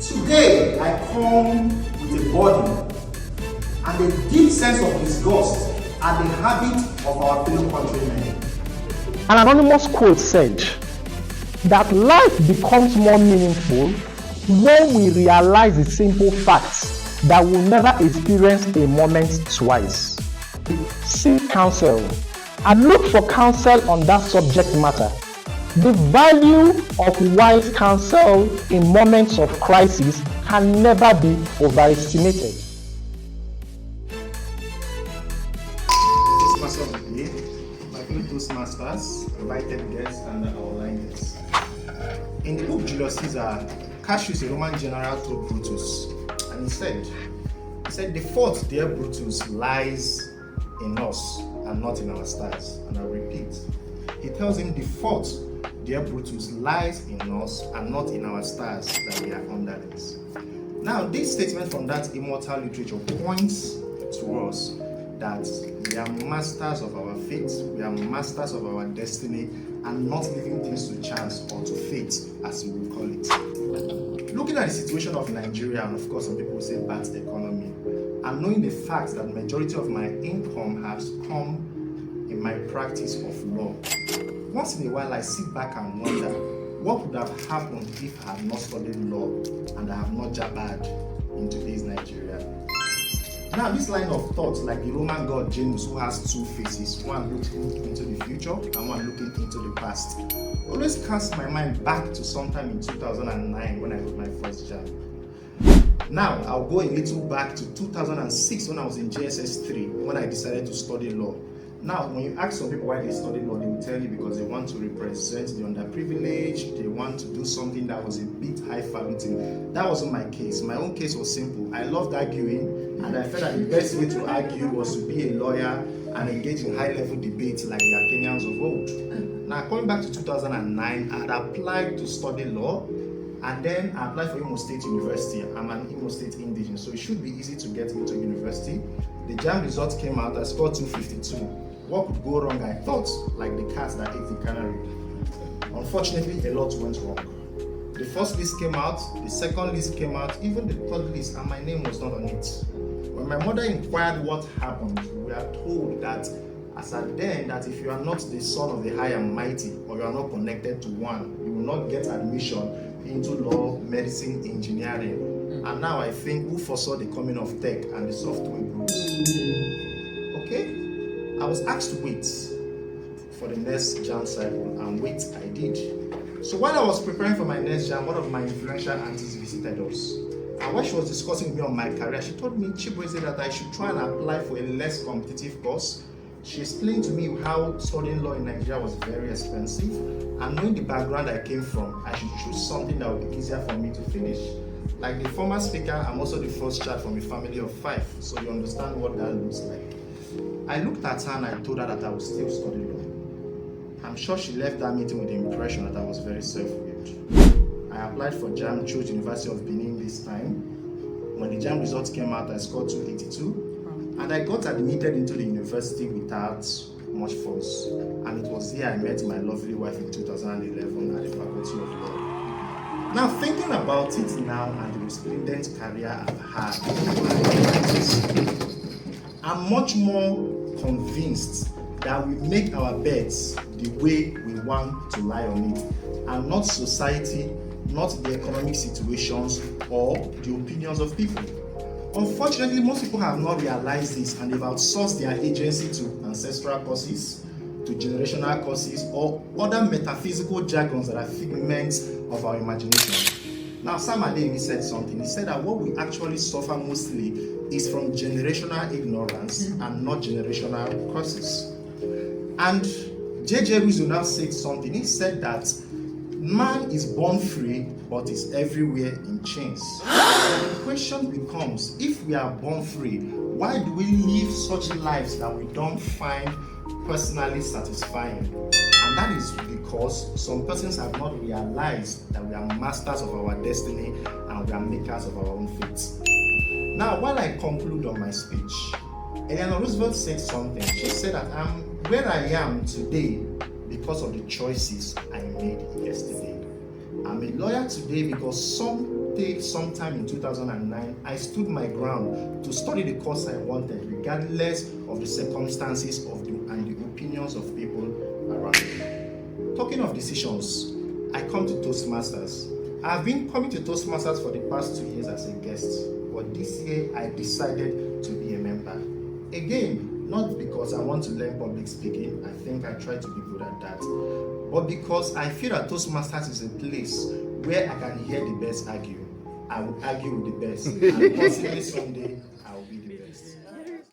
Today, I come with a burden and a deep sense of disgust at the habit of our fellow countrymen. An anonymous quote said that life becomes more meaningful when we realize the simple facts that we'll never experience a moment twice. Seek counsel and look for counsel on that subject matter. The value of wise counsel in moments of crisis can never be overestimated. Toastmaster of the day, my fellow Toastmasters, invited guests, and our online guests. In the book Julius Caesar, Cassius, a Roman general, told Brutus, and he said, the fault, dear Brutus, lies in us and not in our stars. And I repeat, he tells him the fault, dear Brutus, lies in us and not in our stars that we are underlings. Now, this statement from that immortal literature points to us that we are masters of our fate, we are masters of our destiny, and not leaving things to chance or to fate, as we will call it. Looking at the situation of Nigeria, and of course some people say bad economy, and knowing the fact that the majority of my income has come in my practice of law, once in a while I sit back and wonder what would have happened if I had not studied law and I have not jabbered in today's Nigeria. Now, this line of thought, like the Roman god Janus, who has two faces, one looking into the future and one looking into the past, always casts my mind back to sometime in 2009 when I wrote my first job. Now, I'll go a little back to 2006 when I was in JSS 3, when I decided to study law. Now, when you ask some people why they study law, they will tell you because they want to represent the underprivileged, they want to do something that was a bit highfalutin. That wasn't my case. My own case was simple. I loved arguing, and I felt that the best way to argue was to be a lawyer and engage in high-level debates like the Athenians of old. Now, coming back to 2009, I had applied to study law, and then I applied for Imo State University. I'm an Imo State indigenous, so it should be easy to get into university. The JAMB results came out, I scored 252. What could go wrong? I thought, like the cat that ate the canary. Unfortunately, a lot went wrong. The first list came out, the second list came out, even the third list, and my name was not on it. When my mother inquired what happened, we are told that as at then, that if you are not the son of the high and mighty, or you are not connected to one, you will not get admission into law, medicine, engineering. And now I think who foresaw the coming of tech and the software groups? Okay? I was asked to wait for the next jam cycle, and wait I did. So while I was preparing for my next jam, one of my influential aunties visited us. And while she was discussing with me on my career, she told me, Chibueze, that I should try and apply for a less competitive course. She explained to me how studying law in Nigeria was very expensive, and knowing the background I came from, I should choose something that would be easier for me to finish. Like the former speaker, I'm also the first child from a family of 5, so you understand what that looks like. I looked at her and I told her that I would still study law. I'm sure she left that meeting with the impression that I was very self-willed. I applied for JAMB, chose University of Benin this time. When the JAMB results came out, I scored 282, and I got admitted into the university without much fuss. And it was here I met my lovely wife in 2011 at the Faculty of Law. Now, thinking about it now and the resplendent career I've had, I'm much more convinced that we make our beds the way we want to lie on it, and not society, not the economic situations or the opinions of people. Unfortunately, most people have not realized this, and they've outsourced their agency to ancestral causes, to generational causes, or other metaphysical jargons that are figments of our imagination. Now, Sam Adeyemi said something. He said that what we actually suffer mostly is from generational ignorance and not generational causes. And J.J. Rizzo now said something. He said that man is born free, but is everywhere in chains. And the question becomes, if we are born free, why do we live such lives that we don't find personally satisfying? And that is because some persons have not realized that we are masters of our destiny and we are makers of our own fate. Now, while I conclude on my speech, Eleanor Roosevelt said something. She said that I'm where I am today because of the choices I made yesterday. I'm a lawyer today because some day, sometime in 2009, I stood my ground to study the course I wanted, regardless of the circumstances and the opinions of people around me. Talking of decisions, I come to Toastmasters. I've been coming to Toastmasters for the past 2 years as a guest, but this year I decided to be a member. Again, not because I want to learn public speaking, I think I try to be good at that, but because I feel that Toastmasters is a place where I can hear the best argue. I will argue with the best, and possibly someday